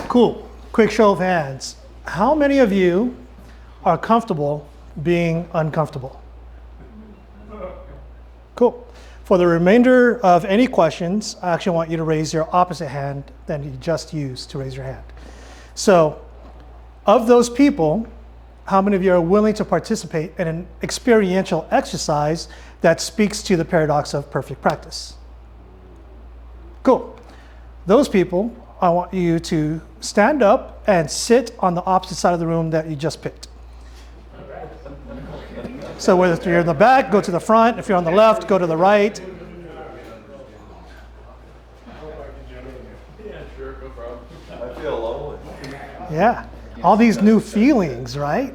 Cool. Quick show of hands. How many of you are comfortable being uncomfortable? Cool. For the remainder of any questions, I actually want you to raise your opposite hand than you just used to raise your hand. So, of those people, how many of you are willing to participate in an experiential exercise that speaks to the paradox of perfect practice? Cool. Those people, I want you to stand up and sit on the opposite side of the room that you just picked. So whether you're in the back, go to the front. If you're on the left, go to the right. Yeah, sure, no problem. I feel lonely. Yeah, all these new feelings, right?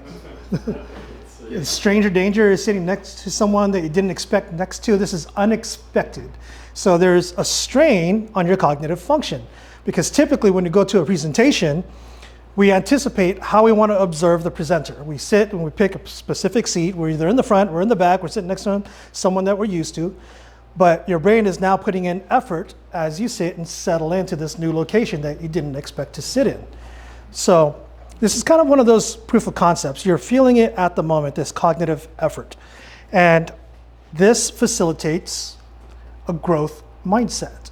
Stranger danger is sitting next to someone that you didn't expect next to. This is unexpected. So there's a strain on your cognitive function, because typically when you go to a presentation, we anticipate how we want to observe the presenter. We sit and we pick a specific seat. We're either in the front, we're in the back, we're sitting next to someone that we're used to. But your brain is now putting in effort as you sit and settle into this new location that you didn't expect to sit in. So this is kind of one of those proof of concepts. You're feeling it at the moment, this cognitive effort. And this facilitates a growth mindset.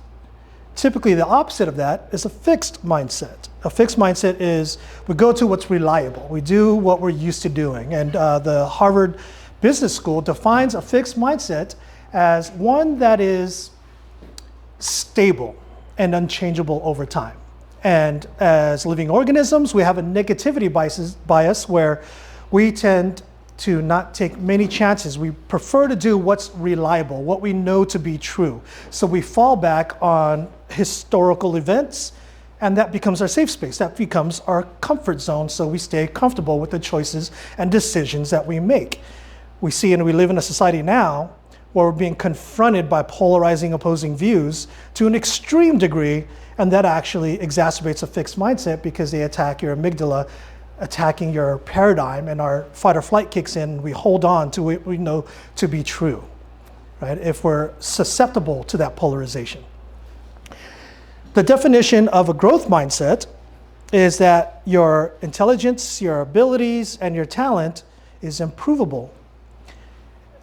Typically, the opposite of that is a fixed mindset. A fixed mindset is we go to what's reliable. We do what we're used to doing. And the Harvard Business School defines a fixed mindset as one that is stable and unchangeable over time. And as living organisms, we have a negativity bias where we tend to not take many chances. We prefer to do what's reliable, what we know to be true. So we fall back on historical events, and that becomes our safe space. That becomes our comfort zone, so we stay comfortable with the choices and decisions that we make. We see and we live in a society now where we're being confronted by polarizing opposing views to an extreme degree, and that actually exacerbates a fixed mindset because they attack your amygdala, attacking your paradigm, and our fight or flight kicks in, and we hold on to what we know to be true, right? If we're susceptible to that polarization. The definition of a growth mindset is that your intelligence, your abilities, and your talent is improvable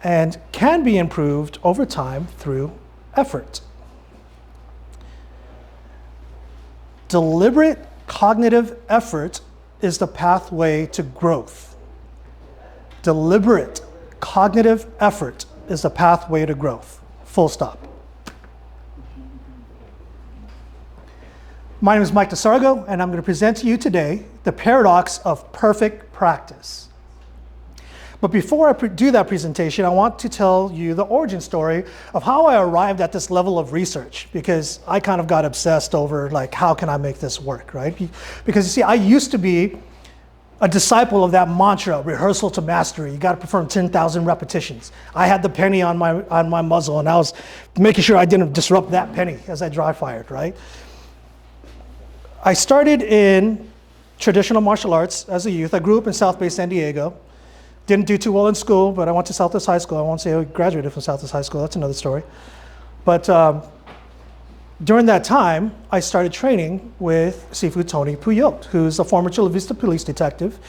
and can be improved over time through effort. Deliberate cognitive effort is the pathway to growth. Deliberate cognitive effort is the pathway to growth. Full stop. My name is Mike Dasargo, and I'm going to present to you today the paradox of perfect practice. But before I do that presentation, I want to tell you the origin story of how I arrived at this level of research, because I kind of got obsessed over, like, how can I make this work, right? Because you see, I used to be a disciple of that mantra, rehearsal to mastery. You got to perform 10,000 repetitions. I had the penny on my muzzle, and I was making sure I didn't disrupt that penny as I dry fired, right? I started in traditional martial arts as a youth. I grew up in South Bay, San Diego. Didn't do too well in school, but I went to Southwest High School. I won't say I graduated from Southwest High School. That's another story. But during that time, I started training with Sifu Tony Puyot, who's a former Chula Vista police detective.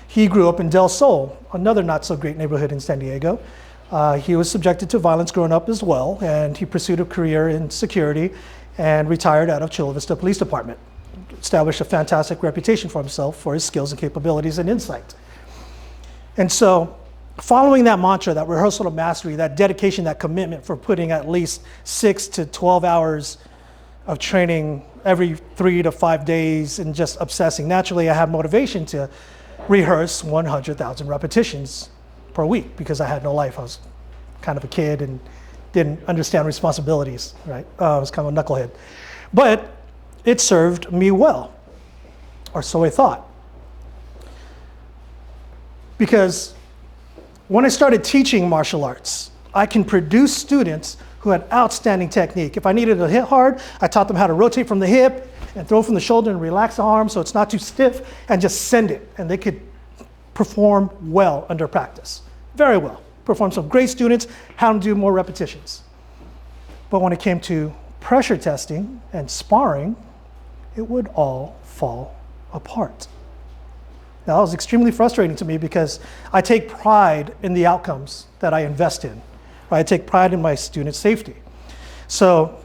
He grew up in Del Sol, another not so great neighborhood in San Diego. He was subjected to violence growing up as well, and he pursued a career in security and retired out of Chula Vista Police Department. Established a fantastic reputation for himself for his skills and capabilities and insight. And so, following that mantra, that rehearsal to mastery, that dedication, that commitment for putting at least 6 to 12 hours of training every 3 to 5 days and just obsessing, naturally I had motivation to rehearse 100,000 repetitions per week because I had no life. I was kind of a kid and didn't understand responsibilities, right? I was kind of a knucklehead. But it served me well, or so I thought. Because when I started teaching martial arts, I can produce students who had outstanding technique. If I needed to hit hard, I taught them how to rotate from the hip and throw from the shoulder and relax the arm so it's not too stiff, and just send it. And they could perform well under practice. Very well. Perform some great students, had them do more repetitions. But when it came to pressure testing and sparring, it would all fall apart. Now, that was extremely frustrating to me because I take pride in the outcomes that I invest in. Right? I take pride in my student safety. So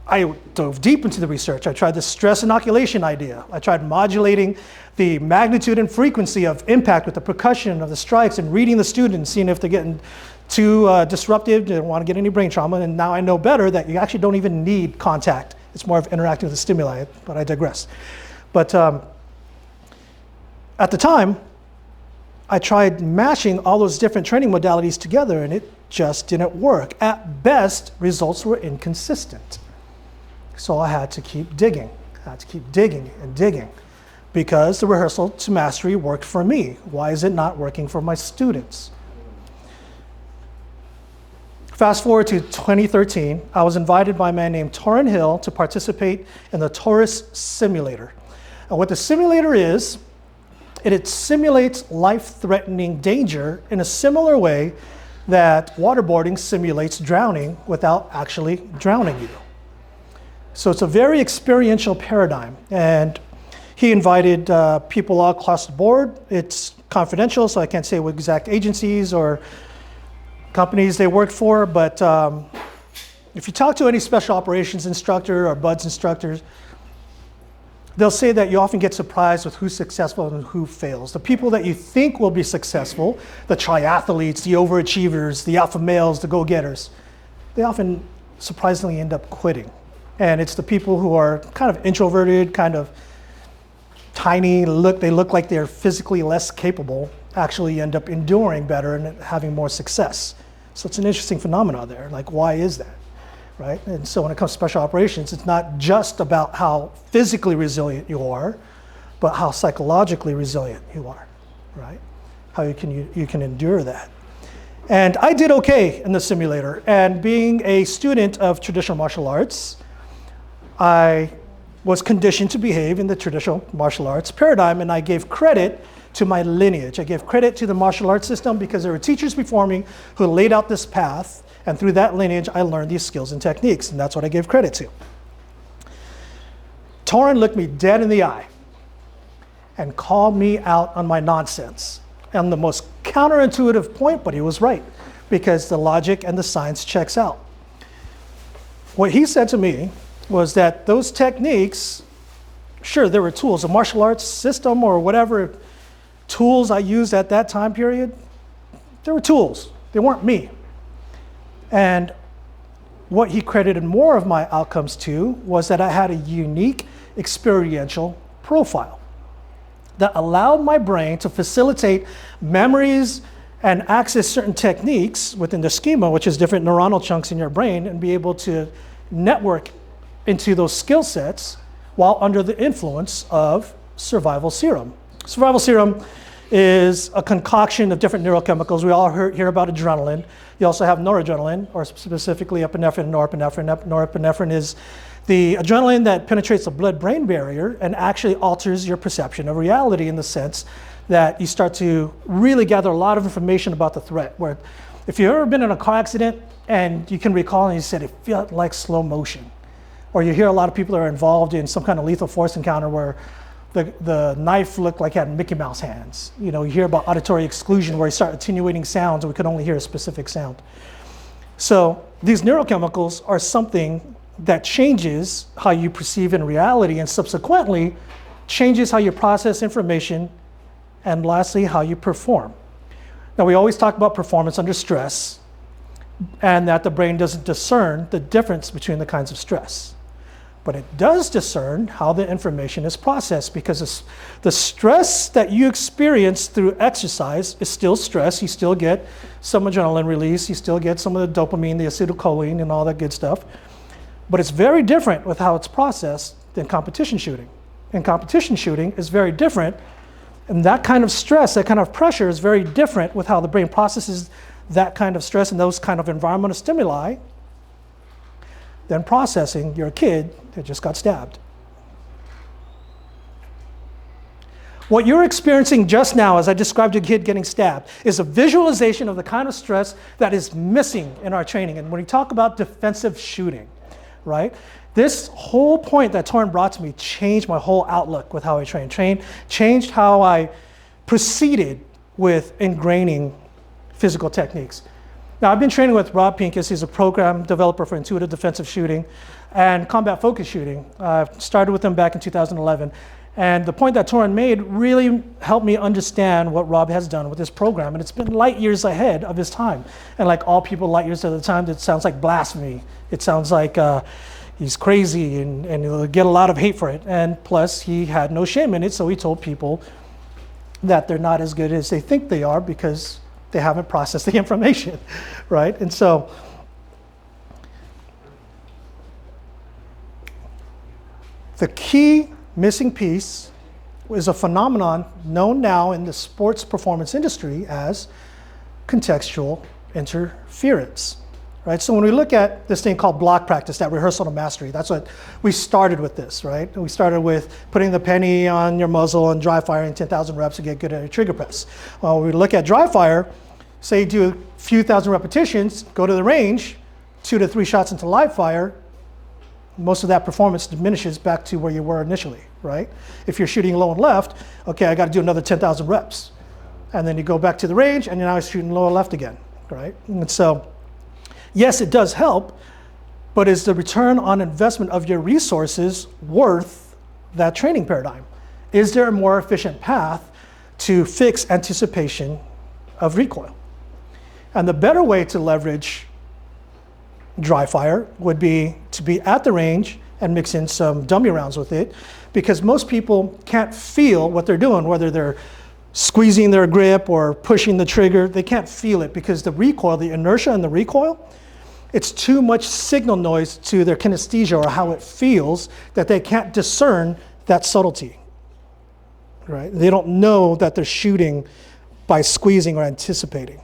I dove deep into the research. I tried the stress inoculation idea. I tried modulating the magnitude and frequency of impact with the percussion of the strikes and reading the students, seeing if they're getting too disruptive, they don't want to get any brain trauma. And now I know better that you actually don't even need contact. It's more of interacting with the stimuli, but I digress. But at the time, I tried mashing all those different training modalities together, and it just didn't work. At best, results were inconsistent. So I had to keep digging. I had to keep digging and digging because the rehearsal to mastery worked for me. Why is it not working for my students? Fast forward to 2013, I was invited by a man named Torrin Hill to participate in the Taurus simulator. And what the simulator is, it simulates life-threatening danger in a similar way that waterboarding simulates drowning without actually drowning you. So it's a very experiential paradigm, and he invited people all across the board. It's confidential, so I can't say what exact agencies or companies they worked for, but if you talk to any special operations instructor or BUDS instructors, they'll say that you often get surprised with who's successful and who fails. The people that you think will be successful, the triathletes, the overachievers, the alpha males, the go-getters, they often surprisingly end up quitting. And it's the people who are kind of introverted, kind of tiny, they look like they're physically less capable, actually end up enduring better and having more success. So it's an interesting phenomenon there. Like, why is that? Right? And so when it comes to special operations, it's not just about how physically resilient you are, but how psychologically resilient you are, right? How you can endure that. And I did okay in the simulator. And being a student of traditional martial arts, I was conditioned to behave in the traditional martial arts paradigm, and I gave credit to my lineage. I gave credit to the martial arts system because there were teachers before me who laid out this path, and through that lineage, I learned these skills and techniques, and that's what I gave credit to. Torrin looked me dead in the eye and called me out on my nonsense. On the most counterintuitive point, but he was right, because the logic and the science checks out. What he said to me was that those techniques, sure, there were tools, a martial arts system or whatever tools I used at that time period, there were tools, they weren't me. And what he credited more of my outcomes to was that I had a unique experiential profile that allowed my brain to facilitate memories and access certain techniques within the schema, which is different neuronal chunks in your brain, and be able to network into those skill sets while under the influence of survival serum. Survival serum is a concoction of different neurochemicals. We all hear about adrenaline. You also have noradrenaline, or specifically epinephrine and norepinephrine. Norepinephrine is the adrenaline that penetrates the blood-brain barrier and actually alters your perception of reality in the sense that you start to really gather a lot of information about the threat. Where if you've ever been in a car accident and you can recall and you said it felt like slow motion, or you hear a lot of people that are involved in some kind of lethal force encounter where the knife looked like it had Mickey Mouse hands. You know, you hear about auditory exclusion where you start attenuating sounds and we could only hear a specific sound. So these neurochemicals are something that changes how you perceive in reality and subsequently changes how you process information and lastly, how you perform. Now, we always talk about performance under stress and that the brain doesn't discern the difference between the kinds of stress. But it does discern how the information is processed because the stress that you experience through exercise is still stress. You still get some adrenaline release. You still get some of the dopamine, the acetylcholine, and all that good stuff. But it's very different with how it's processed than competition shooting. And competition shooting is very different. And that kind of stress, that kind of pressure is very different with how the brain processes that kind of stress and those kind of environmental stimuli than processing your kid that just got stabbed. What you're experiencing just now, as I described your kid getting stabbed, is a visualization of the kind of stress that is missing in our training. And when we talk about defensive shooting, right? This whole point that Torrin brought to me changed my whole outlook with how I changed how I proceeded with ingraining physical techniques. Now, I've been training with Rob Pincus. He's a program developer for intuitive defensive shooting and combat focused shooting. I started with him back in 2011. And the point that Torrin made really helped me understand what Rob has done with this program. And it's been light years ahead of his time. And like all people light years at the time, it sounds like blasphemy. It sounds like he's crazy and he'll get a lot of hate for it. And plus, he had no shame in it, so he told people that they're not as good as they think they are because they haven't processed the information, right? And so, the key missing piece is a phenomenon known now in the sports performance industry as contextual interference, right? So when we look at this thing called block practice, that rehearsal to mastery, that's what we started with this, right? We started with putting the penny on your muzzle and dry firing 10,000 reps to get good at your trigger press. Well, we look at dry fire, say you do a few thousand repetitions, go to the range, 2 to 3 shots into live fire, most of that performance diminishes back to where you were initially, right? If you're shooting low and left, okay, I got to do another 10,000 reps. And then you go back to the range and you're now shooting low and left again, right? And so, yes, it does help, but is the return on investment of your resources worth that training paradigm? Is there a more efficient path to fix anticipation of recoil? And the better way to leverage dry fire would be to be at the range and mix in some dummy rounds with it, because most people can't feel what they're doing, whether they're squeezing their grip or pushing the trigger. They can't feel it because the recoil, the inertia and the recoil, it's too much signal noise to their kinesthesia or how it feels that they can't discern that subtlety, right? They don't know that they're shooting by squeezing or anticipating.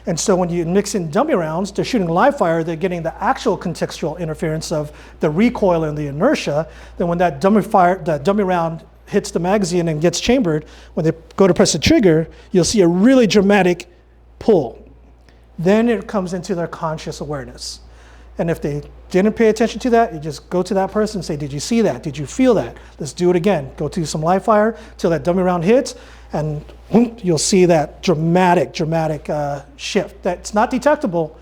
And so when you mix in dummy rounds, they're shooting live fire, they're getting the actual contextual interference of the recoil and the inertia. Then when that dummy round hits the magazine and gets chambered, when they go to press the trigger, you'll see a really dramatic pull. Then it comes into their conscious awareness. And if they didn't pay attention to that, you just go to that person and say, did you see that? Did you feel that? Let's do it again. Go to some live fire till that dummy round hits, and you'll see that dramatic shift that's not detectable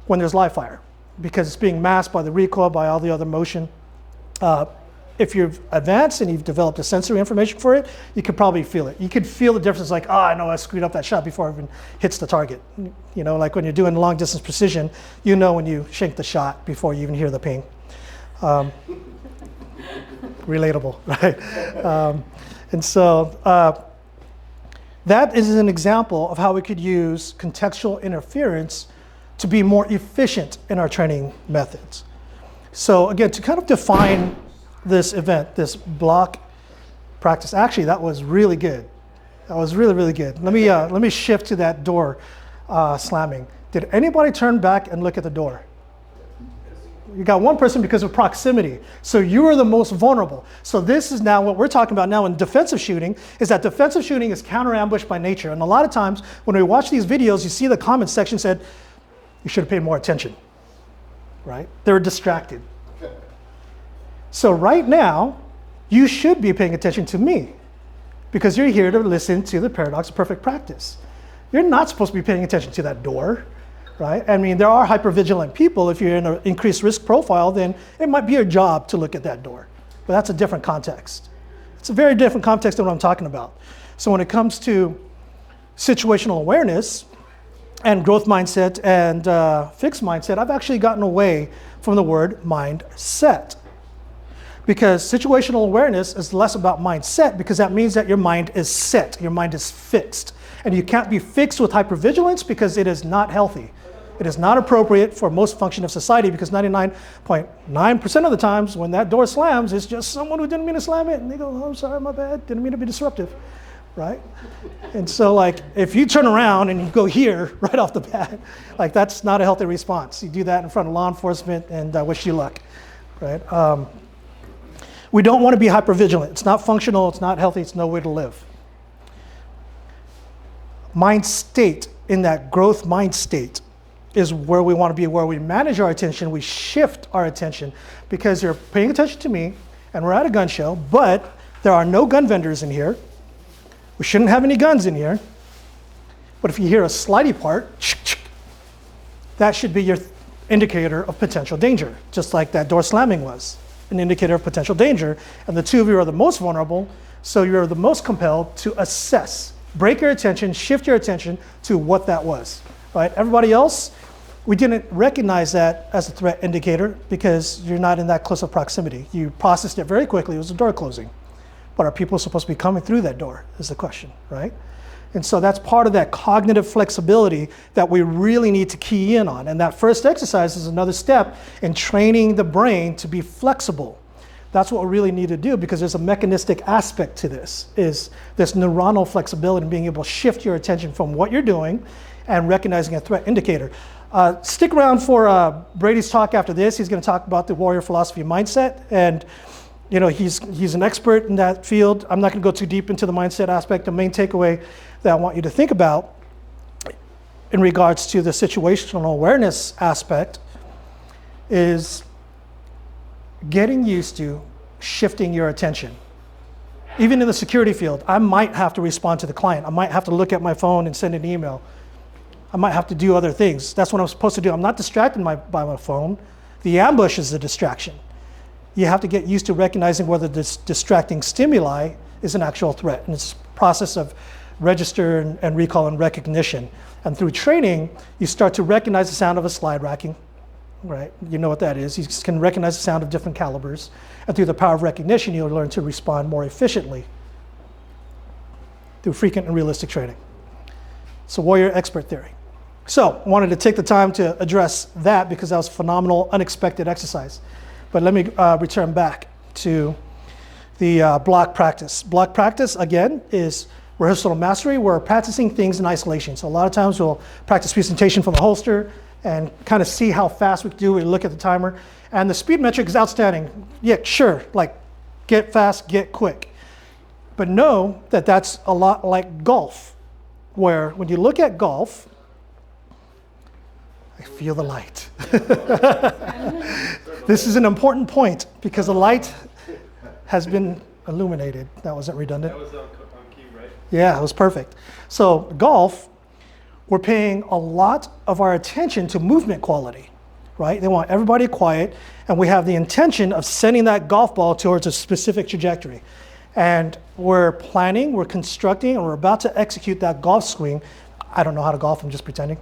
when there's live fire because it's being masked by the recoil, by all the other motion. If you've advanced and you've developed a sensory information for it, you could probably feel it. You could feel the difference, like, oh, I know I screwed up that shot before it even hits the target. You know, like when you're doing long distance precision, you know when you shank the shot before you even hear the ping. Relatable, right? And so that is an example of how we could use contextual interference to be more efficient in our training methods. So again, to kind of define this event, this block practice, actually that was really good. That was really, really good. Let me shift to that door slamming. Did anybody turn back and look at the door? You got one person because of proximity. So you are the most vulnerable. So this is now what we're talking about now in defensive shooting, is that defensive shooting is counter ambush by nature. And a lot of times when we watch these videos, you see the comments section said, you should have paid more attention, right? They were distracted. So right now, you should be paying attention to me because you're here to listen to the paradox of perfect practice. You're not supposed to be paying attention to that door. Right? I mean, there are hypervigilant people. If you're in an increased risk profile, then it might be your job to look at that door. But that's a different context. It's a very different context than what I'm talking about. So when it comes to situational awareness and growth mindset and fixed mindset, I've actually gotten away from the word mindset. Because situational awareness is less about mindset, because that means that your mind is set, your mind is fixed. And you can't be fixed with hypervigilance because it is not healthy. It is not appropriate for most function of society because 99.9% of the times when that door slams, it's just someone who didn't mean to slam it and they go, oh, I'm sorry, my bad, didn't mean to be disruptive, right? And so like, if you turn around and you go here right off the bat, like that's not a healthy response. You do that in front of law enforcement and I wish you luck, right? We don't want to be hypervigilant. It's not functional, it's not healthy, it's no way to live. Mind state, in that growth mind state, is where we want to be, where we manage our attention, we shift our attention, because you're paying attention to me, and we're at a gun show, but there are no gun vendors in here. We shouldn't have any guns in here. But if you hear a slidey part, that should be your indicator of potential danger, just like that door slamming was an indicator of potential danger. And the two of you are the most vulnerable, so you're the most compelled to assess, break your attention, shift your attention to what that was, right? Everybody else, we didn't recognize that as a threat indicator because you're not in that close of proximity. You processed it very quickly, it was a door closing. But are people supposed to be coming through that door is the question, right? And so that's part of that cognitive flexibility that we really need to key in on. And that first exercise is another step in training the brain to be flexible. That's what we really need to do, because there's a mechanistic aspect to this, is this neuronal flexibility and being able to shift your attention from what you're doing and recognizing a threat indicator. Stick around for Brady's talk after this. He's going to talk about the warrior philosophy mindset. And you know, he's an expert in that field. I'm not going to go too deep into the mindset aspect. The main takeaway that I want you to think about in regards to the situational awareness aspect is getting used to shifting your attention. Even in the security field, I might have to respond to the client. I might have to look at my phone and send an email. I might have to do other things. That's what I'm supposed to do. I'm not distracted by my phone. The ambush is the distraction. You have to get used to recognizing whether this distracting stimuli is an actual threat. And it's a process of register and recall and recognition. And through training, you start to recognize the sound of a slide racking, right? You know what that is. You can recognize the sound of different calibers. And through the power of recognition, you'll learn to respond more efficiently through frequent and realistic training. So warrior expert theory. So I wanted to take the time to address that because that was a phenomenal, unexpected exercise. But let me return back to the block practice. Block practice, again, is rehearsal mastery. We're practicing things in isolation. So a lot of times we'll practice presentation from the holster and kind of see how fast we can do. We look at the timer. And the speed metric is outstanding. Yeah, sure, like get fast, get quick. But know that that's a lot like golf, where when you look at golf, I feel the light. This is an important point because the light has been illuminated. That wasn't redundant. That was on key, right? Yeah, it was perfect. So golf, we're paying a lot of our attention to movement quality, right? They want everybody quiet, and we have the intention of sending that golf ball towards a specific trajectory. And we're planning, we're constructing, and we're about to execute that golf swing. I don't know how to golf, I'm just pretending.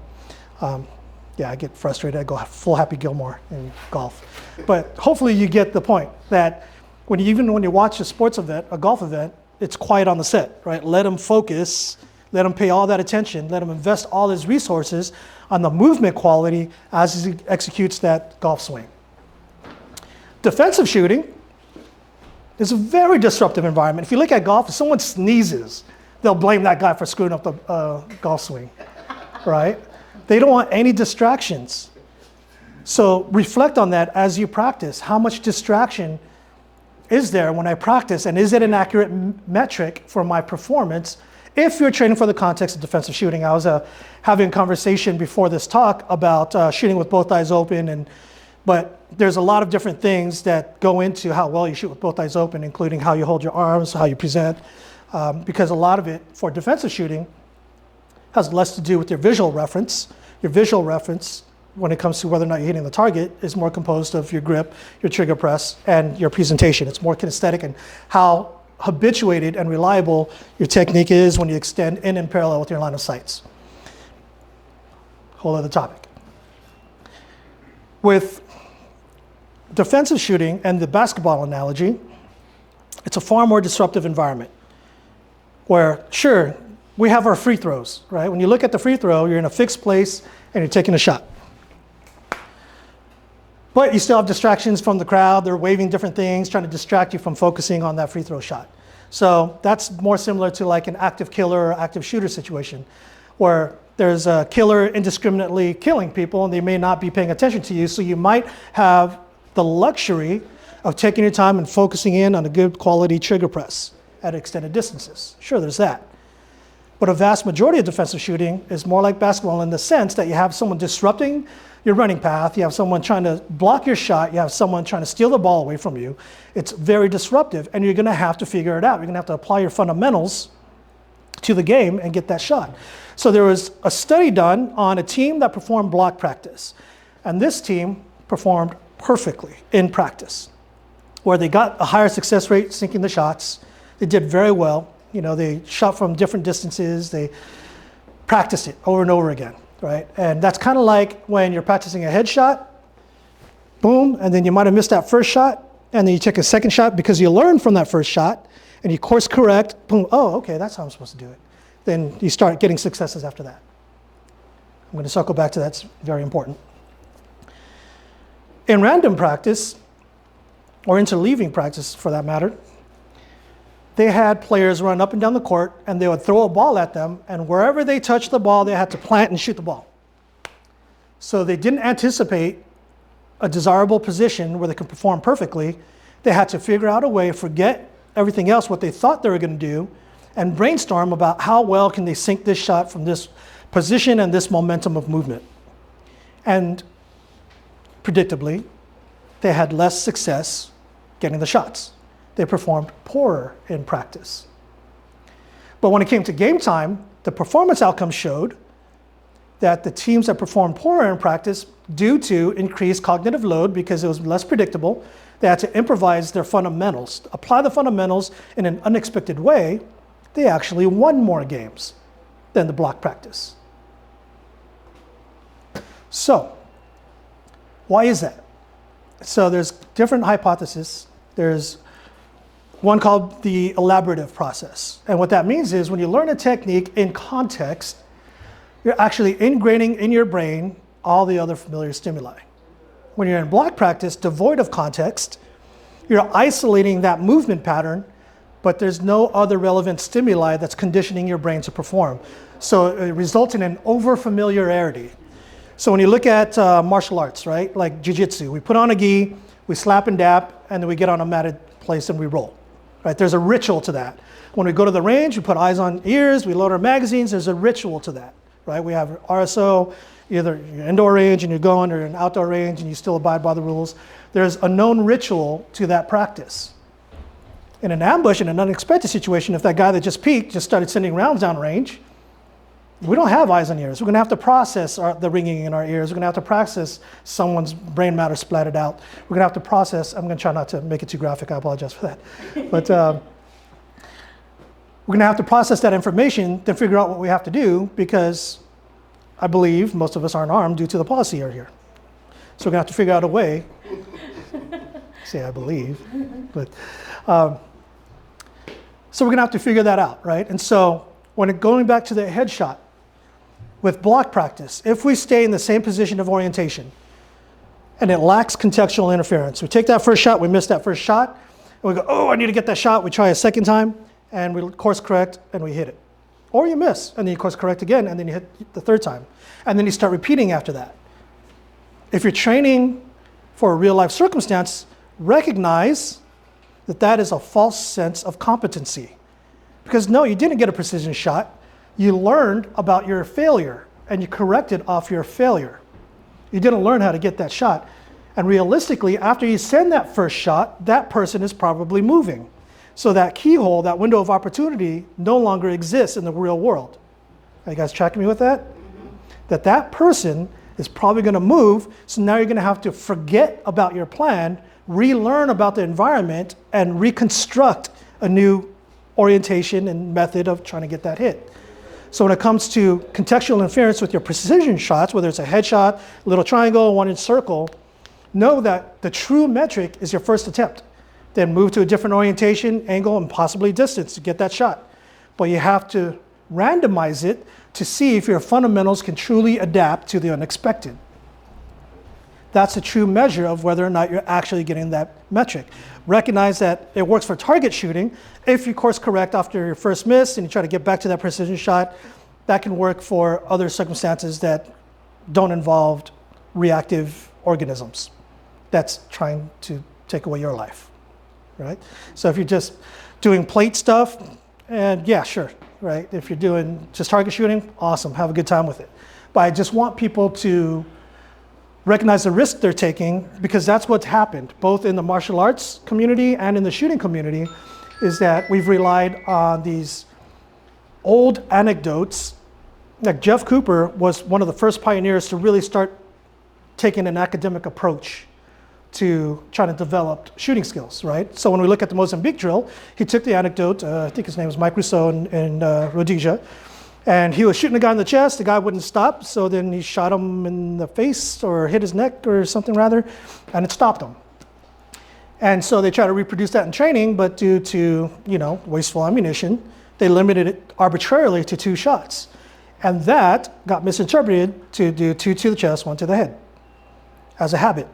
Yeah, I get frustrated. I go full Happy Gilmore in golf. But hopefully you get the point that even when you watch a sports event, a golf event, it's quiet on the set, right? Let him focus, let him pay all that attention, let him invest all his resources on the movement quality as he executes that golf swing. Defensive shooting is a very disruptive environment. If you look at golf, if someone sneezes, they'll blame that guy for screwing up the golf swing, right? They don't want any distractions. So reflect on that as you practice. How much distraction is there when I practice, and is it an accurate metric for my performance if you're training for the context of defensive shooting? I was having a conversation before this talk about shooting with both eyes open, but there's a lot of different things that go into how well you shoot with both eyes open, including how you hold your arms, how you present, because a lot of it for defensive shooting has less to do with your visual reference. Your visual reference, when it comes to whether or not you're hitting the target, is more composed of your grip, your trigger press, and your presentation. It's more kinesthetic and how habituated and reliable your technique is when you extend in parallel with your line of sights. Whole other topic. With defensive shooting and the basketball analogy, it's a far more disruptive environment where, sure, we have our free throws, right? When you look at the free throw, you're in a fixed place and you're taking a shot. But you still have distractions from the crowd. They're waving different things, trying to distract you from focusing on that free throw shot. So that's more similar to like an active killer or active shooter situation, where there's a killer indiscriminately killing people and they may not be paying attention to you. So you might have the luxury of taking your time and focusing in on a good quality trigger press at extended distances. Sure, there's that. But a vast majority of defensive shooting is more like basketball in the sense that you have someone disrupting your running path, you have someone trying to block your shot, you have someone trying to steal the ball away from you. It's very disruptive, and you're going to have to figure it out. You're going to have to apply your fundamentals to the game and get that shot. So there was a study done on a team that performed block practice, and this team performed perfectly in practice, where they got a higher success rate sinking the shots. They did very well. You know, they shot from different distances. They practiced it over and over again, right? And that's kind of like when you're practicing a headshot, boom, and then you might have missed that first shot, and then you take a second shot because you learned from that first shot, and you course correct, boom, oh, okay, that's how I'm supposed to do it. Then you start getting successes after that. I'm going to circle back to that, it's very important. In random practice, or interleaving practice for that matter, they had players run up and down the court, and they would throw a ball at them, and wherever they touched the ball, they had to plant and shoot the ball. So they didn't anticipate a desirable position where they could perform perfectly. They had to figure out a way, forget everything else, what they thought they were going to do, and brainstorm about how well can they sink this shot from this position and this momentum of movement. And predictably, they had less success getting the shots. They performed poorer in practice. But when it came to game time, the performance outcomes showed that the teams that performed poorer in practice, due to increased cognitive load because it was less predictable, they had to improvise their fundamentals, apply the fundamentals in an unexpected way, they actually won more games than the block practice. So, why is that? So there's different hypotheses. There's one called the elaborative process. And what that means is when you learn a technique in context, you're actually ingraining in your brain all the other familiar stimuli. When you're in block practice, devoid of context, you're isolating that movement pattern, but there's no other relevant stimuli that's conditioning your brain to perform. So it results in an over-familiarity. So when you look at martial arts, right, like jiu-jitsu, we put on a gi, we slap and dap, and then we get on a matted place and we roll. Right? There's a ritual to that. When we go to the range, we put eyes on ears, we load our magazines, there's a ritual to that. Right? We have RSO, either you're indoor range and you're going, or an outdoor range and you still abide by the rules. There's a known ritual to that practice. In an ambush, in an unexpected situation, if that guy that just peeked just started sending rounds down range, we don't have eyes on ears. We're going to have to process the ringing in our ears. We're going to have to process someone's brain matter splattered out. We're going to have to process, I'm going to try not to make it too graphic, I apologize for that. But we're going to have to process that information, then figure out what we have to do, because I believe most of us aren't armed due to the policy area here. So we're going to have to figure out a way, say I believe, but so we're going to have to figure that out, right? And so going back to the headshot, with block practice, if we stay in the same position of orientation and it lacks contextual interference, we take that first shot, we miss that first shot, and we go, oh, I need to get that shot. We try a second time, and we course correct, and we hit it. Or you miss, and then you course correct again, and then you hit the third time. And then you start repeating after that. If you're training for a real life circumstance, recognize that that is a false sense of competency. Because no, you didn't get a precision shot. You learned about your failure, and you corrected off your failure. You didn't learn how to get that shot. And realistically, after you send that first shot, that person is probably moving. So that keyhole, that window of opportunity, no longer exists in the real world. Are you guys tracking me with that? That person is probably going to move, so now you're going to have to forget about your plan, relearn about the environment, and reconstruct a new orientation and method of trying to get that hit. So when it comes to contextual interference with your precision shots, whether it's a headshot, a little triangle, 1-inch circle, know that the true metric is your first attempt. Then move to a different orientation, angle, and possibly distance to get that shot. But you have to randomize it to see if your fundamentals can truly adapt to the unexpected. That's a true measure of whether or not you're actually getting that metric. Recognize that it works for target shooting. If you course correct after your first miss and you try to get back to that precision shot, that can work for other circumstances that don't involve reactive organisms that's trying to take away your life, right? So if you're just doing plate stuff, and yeah, sure, right? If you're doing just target shooting, awesome, have a good time with it. But I just want people to recognize the risk they're taking, because that's what's happened, both in the martial arts community and in the shooting community, is that we've relied on these old anecdotes. Like Jeff Cooper was one of the first pioneers to really start taking an academic approach to trying to develop shooting skills, right? So when we look at the Mozambique drill, he took the anecdote, I think his name was Mike Rousseau in Rhodesia, and he was shooting a guy in the chest, the guy wouldn't stop, so then he shot him in the face or hit his neck or something rather, and it stopped him. And so they try to reproduce that in training, but due to, wasteful ammunition, they limited it arbitrarily to 2 shots. And that got misinterpreted to do 2 to the chest, 1 to the head as a habit.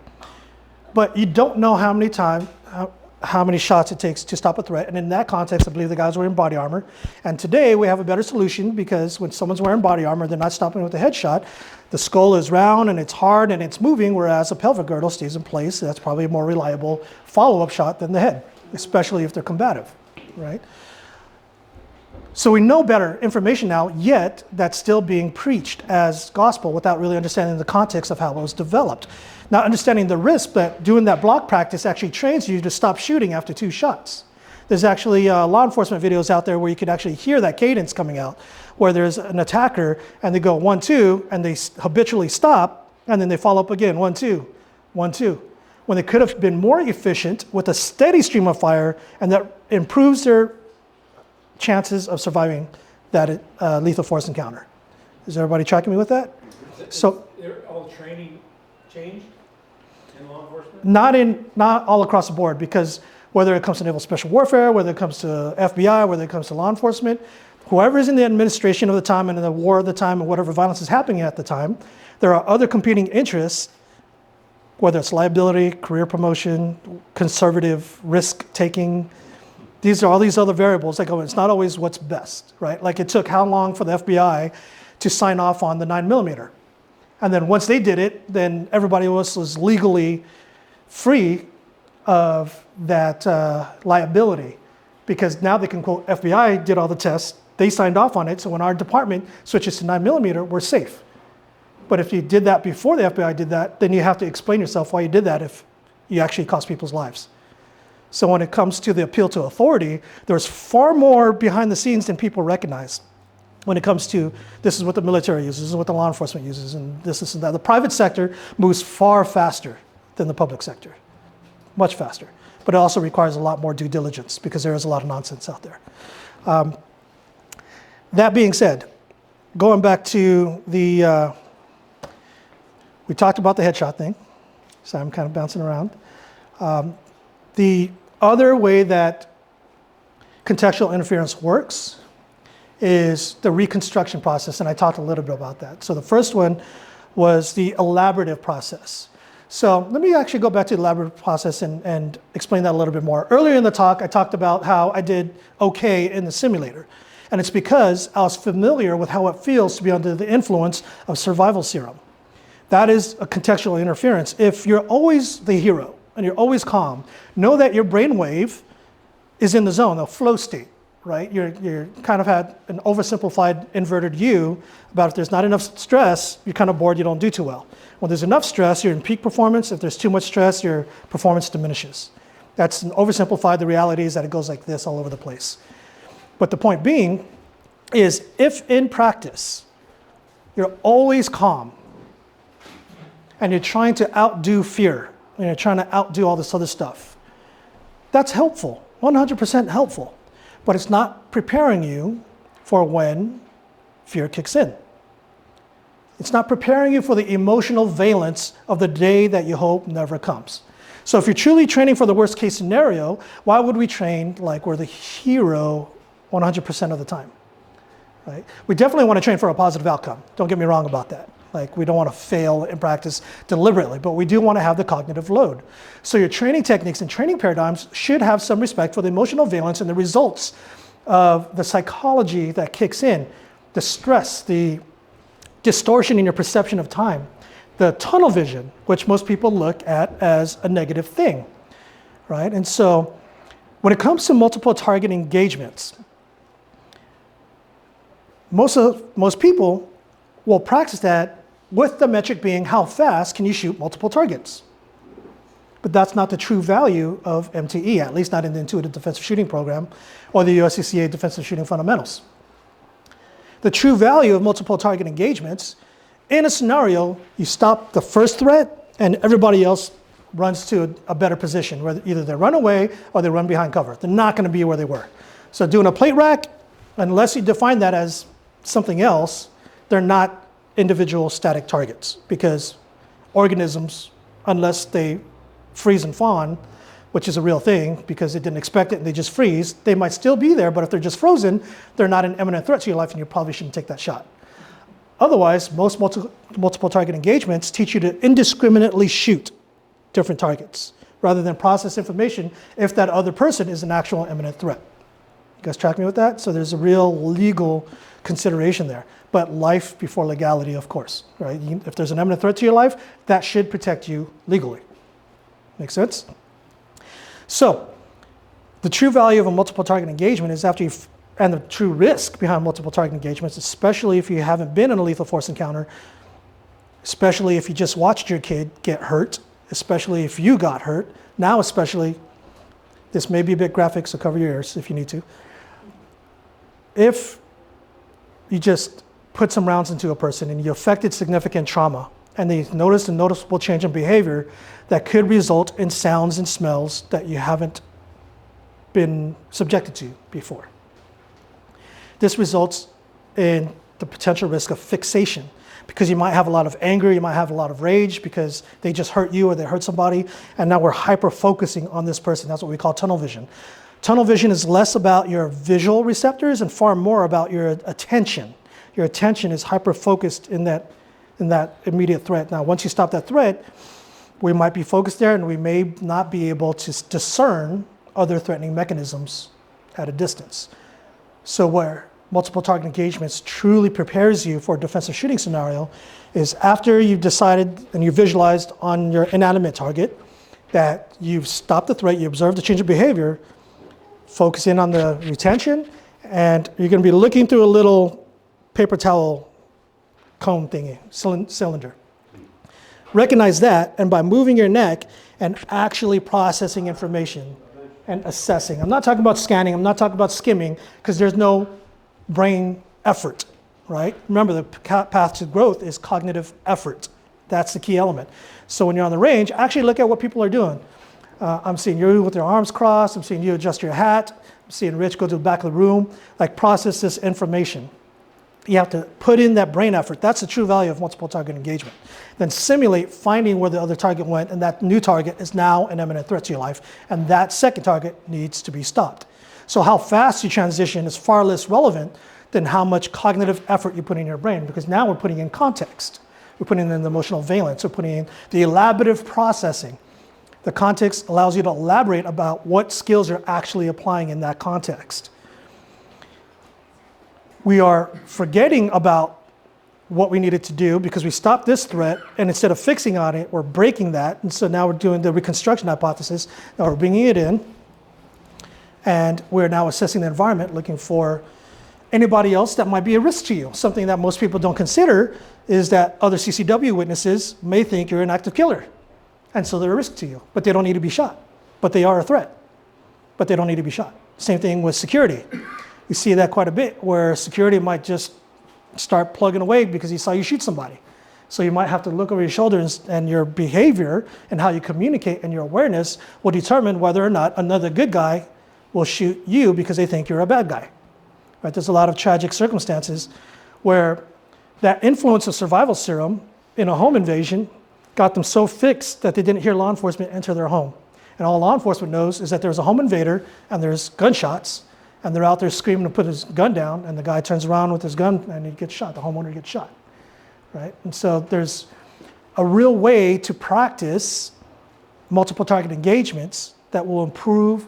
But you don't know how many shots it takes to stop a threat. And in that context, I believe the guys were in body armor. And today we have a better solution, because when someone's wearing body armor, they're not stopping with a headshot. The skull is round and it's hard and it's moving, whereas a pelvic girdle stays in place. That's probably a more reliable follow-up shot than the head, especially if they're combative, right? So we know better information now, yet that's still being preached as gospel without really understanding the context of how it was developed. Not understanding the risk that doing that block practice actually trains you to stop shooting after 2 shots. There's actually law enforcement videos out there where you can actually hear that cadence coming out, where there's an attacker and they go 1, 2, and they habitually stop, and then they follow up again, 1, 2, 1, 2. When they could have been more efficient with a steady stream of fire, and that improves their chances of surviving that lethal force encounter. Is everybody tracking me with that? So all training changed in law enforcement? Not all across the board, because whether it comes to naval special warfare, whether it comes to FBI, whether it comes to law enforcement, whoever is in the administration of the time and in the war of the time and whatever violence is happening at the time, there are other competing interests, whether it's liability, career promotion, conservative risk-taking. These are all these other variables that go in. It's not always what's best, right? Like it took how long for the FBI to sign off on the 9mm? And then once they did it, then everybody else was legally free of that liability, because now they can quote, FBI did all the tests, they signed off on it, so when our department switches to 9mm, we're safe. But if you did that before the FBI did that, then you have to explain yourself why you did that if you actually cost people's lives. So when it comes to the appeal to authority, there's far more behind the scenes than people recognize. When it comes to, this is what the military uses, this is what the law enforcement uses, and this and that. The private sector moves far faster than the public sector, much faster. But it also requires a lot more due diligence, because there is a lot of nonsense out there. That being said, going back to the, we talked about the headshot thing, so I'm kind of bouncing around. The other way that contextual interference works is the reconstruction process, and I talked a little bit about that. So the first one was the elaborative process. So let me actually go back to the elaborative process and explain that a little bit more. Earlier in the talk, I talked about how I did okay in the simulator. And it's because I was familiar with how it feels to be under the influence of survival serum. That is a contextual interference. If you're always the hero and you're always calm, know that your brainwave is in the zone, a flow state, right? You're kind of had an oversimplified inverted view about if there's not enough stress, you're kind of bored, you don't do too well. When there's enough stress, you're in peak performance. If there's too much stress, your performance diminishes. That's an oversimplified. The reality is that it goes like this all over the place. But the point being is, if in practice, you're always calm and you're trying to outdo fear and you're trying to outdo all this other stuff, that's helpful, 100% helpful. But it's not preparing you for when fear kicks in. It's not preparing you for the emotional valence of the day that you hope never comes. So if you're truly training for the worst case scenario, why would we train like we're the hero 100% of the time? Right? We definitely want to train for a positive outcome. Don't get me wrong about that. Like, we don't want to fail in practice deliberately, but we do want to have the cognitive load. So your training techniques and training paradigms should have some respect for the emotional valence and the results of the psychology that kicks in, the stress, the distortion in your perception of time, the tunnel vision, which most people look at as a negative thing, right? And so when it comes to multiple target engagements, Most people will practice that with the metric being how fast can you shoot multiple targets. But that's not the true value of MTE, at least not in the Intuitive Defensive Shooting Program or the USCCA Defensive Shooting Fundamentals. The true value of multiple target engagements, in a scenario, you stop the first threat and everybody else runs to a better position, where either they run away or they run behind cover. They're not going to be where they were. So doing a plate rack, unless you define that as something else, they're not individual static targets, because organisms, unless they freeze and fawn, which is a real thing because they didn't expect it and they just freeze, they might still be there, but if they're just frozen, they're not an imminent threat to your life and you probably shouldn't take that shot. Otherwise, most multiple target engagements teach you to indiscriminately shoot different targets rather than process information if that other person is an actual imminent threat. You guys track me with that? So there's a real legal consideration there. But life before legality, of course, right? If there's an imminent threat to your life, that should protect you legally. Make sense? So the true value of a multiple target engagement is after you've, and the true risk behind multiple target engagements, especially if you haven't been in a lethal force encounter, especially if you just watched your kid get hurt, especially if you got hurt, now especially, this may be a bit graphic, so cover your ears if you need to. If you just put some rounds into a person and you affected significant trauma, and they noticed a noticeable change in behavior that could result in sounds and smells that you haven't been subjected to before. This results in the potential risk of fixation, because you might have a lot of anger, you might have a lot of rage because they just hurt you or they hurt somebody, and now we're hyper-focusing on this person. That's what we call tunnel vision. Tunnel vision is less about your visual receptors and far more about your attention. Your attention is hyper-focused in that immediate threat. Now, once you stop that threat, we might be focused there and we may not be able to discern other threatening mechanisms at a distance. So where multiple target engagements truly prepares you for a defensive shooting scenario is after you've decided and you visualized on your inanimate target that you've stopped the threat, you observed the change of behavior, focus in on the retention, and you're going to be looking through a little paper towel cone thingy, cylinder. Recognize that, and by moving your neck and actually processing information and assessing. I'm not talking about scanning, I'm not talking about skimming, because there's no brain effort, right? Remember, the path to growth is cognitive effort. That's the key element. So when you're on the range, actually look at what people are doing. I'm seeing you with your arms crossed, I'm seeing you adjust your hat, I'm seeing Rich go to the back of the room, like process this information. You have to put in that brain effort. That's the true value of multiple target engagement. Then simulate finding where the other target went, and that new target is now an imminent threat to your life, and that second target needs to be stopped. So how fast you transition is far less relevant than how much cognitive effort you put in your brain, because now we're putting in context. We're putting in the emotional valence. We're putting in the elaborative processing. The context allows you to elaborate about what skills you're actually applying in that context. We are forgetting about what we needed to do because we stopped this threat, and instead of fixing on it, we're breaking that. And so now we're doing the reconstruction hypothesis. Now we're bringing it in, and we're now assessing the environment, looking for anybody else that might be a risk to you. Something that most people don't consider is that other CCW witnesses may think you're an active killer, and so they're a risk to you, but they don't need to be shot. But they are a threat, but they don't need to be shot. Same thing with security. You see that quite a bit, where security might just start plugging away because he saw you shoot somebody. So you might have to look over your shoulders, and your behavior and how you communicate and your awareness will determine whether or not another good guy will shoot you because they think you're a bad guy. Right? There's a lot of tragic circumstances where that influence of survival serum in a home invasion got them so fixed that they didn't hear law enforcement enter their home. And all law enforcement knows is that there's a home invader and there's gunshots, and they're out there screaming to put his gun down, and the guy turns around with his gun and he gets shot, the homeowner gets shot, right? And so there's a real way to practice multiple target engagements that will improve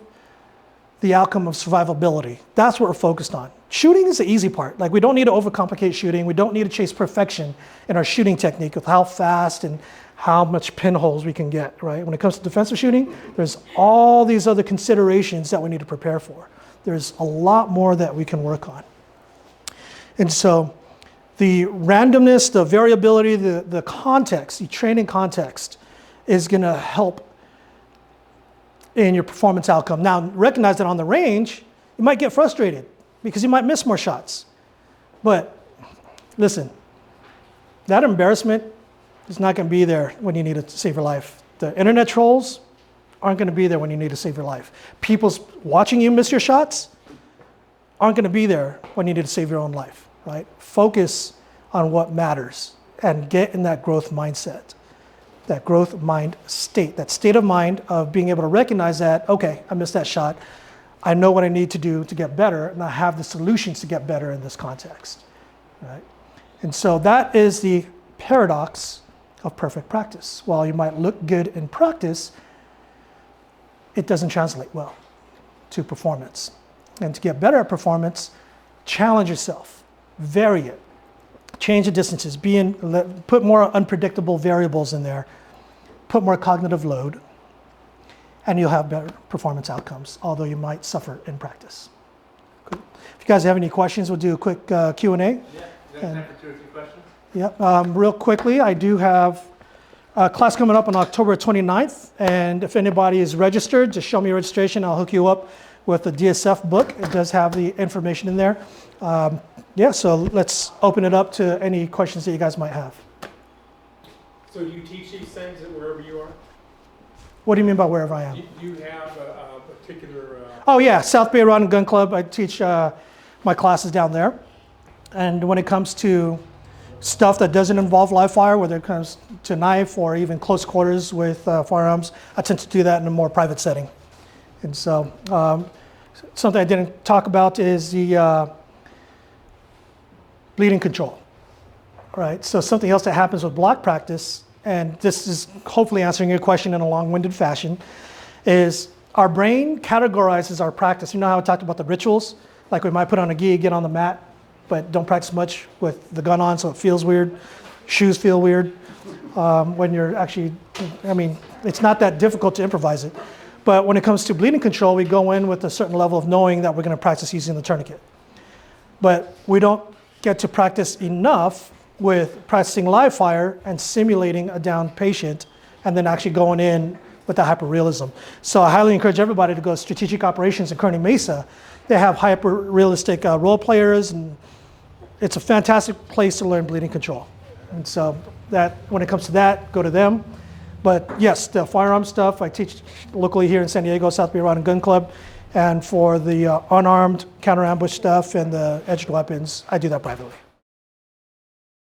the outcome of survivability. That's what we're focused on. Shooting is the easy part. Like, we don't need to overcomplicate shooting. We don't need to chase perfection in our shooting technique with how fast and how much pinholes we can get, right? When it comes to defensive shooting, there's all these other considerations that we need to prepare for. There's a lot more that we can work on. And so the randomness, the variability, the context, the training context is going to help in your performance outcome. Now, recognize that on the range, you might get frustrated because you might miss more shots. But listen, that embarrassment is not going to be there when you need to save your life. The internet trolls aren't going to be there when you need to save your life. People watching you miss your shots aren't going to be there when you need to save your own life, right? Focus on what matters and get in that growth mindset, that growth mind state, that state of mind of being able to recognize that, okay, I missed that shot. I know what I need to do to get better, and I have the solutions to get better in this context, right? And so that is the paradox of perfect practice. While you might look good in practice, it doesn't translate well to performance. And to get better at performance, challenge yourself, vary it, change the distances, put more unpredictable variables in there, put more cognitive load, and you'll have better performance outcomes, although you might suffer in practice. Cool. If you guys have any questions, we'll do a quick Q&A. Yeah, you guys have time for 2 or 3 questions? Yeah, real quickly, I do have a class coming up on October 29th, and if anybody is registered, just show me your registration. I'll hook you up with the DSF book. It does have the information in there. Yeah, so let's open it up to any questions that you guys might have. So do you teach these things wherever you are? What do you mean by wherever I am? Do you have a particular... Oh yeah, South Bay Rod and Gun Club. I teach my classes down there. And when it comes to stuff that doesn't involve live fire, whether it comes to knife or even close quarters with firearms, I tend to do that in a more private setting. And so something I didn't talk about is the bleeding control. All right, so something else that happens with block practice, and this is hopefully answering your question in a long-winded fashion, is our brain categorizes our practice. You know how I talked about the rituals? Like we might put on a gi, get on the mat, but don't practice much with the gun on, so it feels weird. Shoes feel weird when you're actually, I mean, it's not that difficult to improvise it. But when it comes to bleeding control, we go in with a certain level of knowing that we're going to practice using the tourniquet. But we don't get to practice enough with practicing live fire and simulating a downed patient and then actually going in with the hyper-realism. So I highly encourage everybody to go to Strategic Operations in Kearney Mesa. They have hyper-realistic role players, and it's a fantastic place to learn bleeding control. And so that, when it comes to that, go to them. But yes, the firearm stuff, I teach locally here in San Diego, South Bay Rod and Gun Club. And for the unarmed counter-ambush stuff and the edged weapons, I do that privately.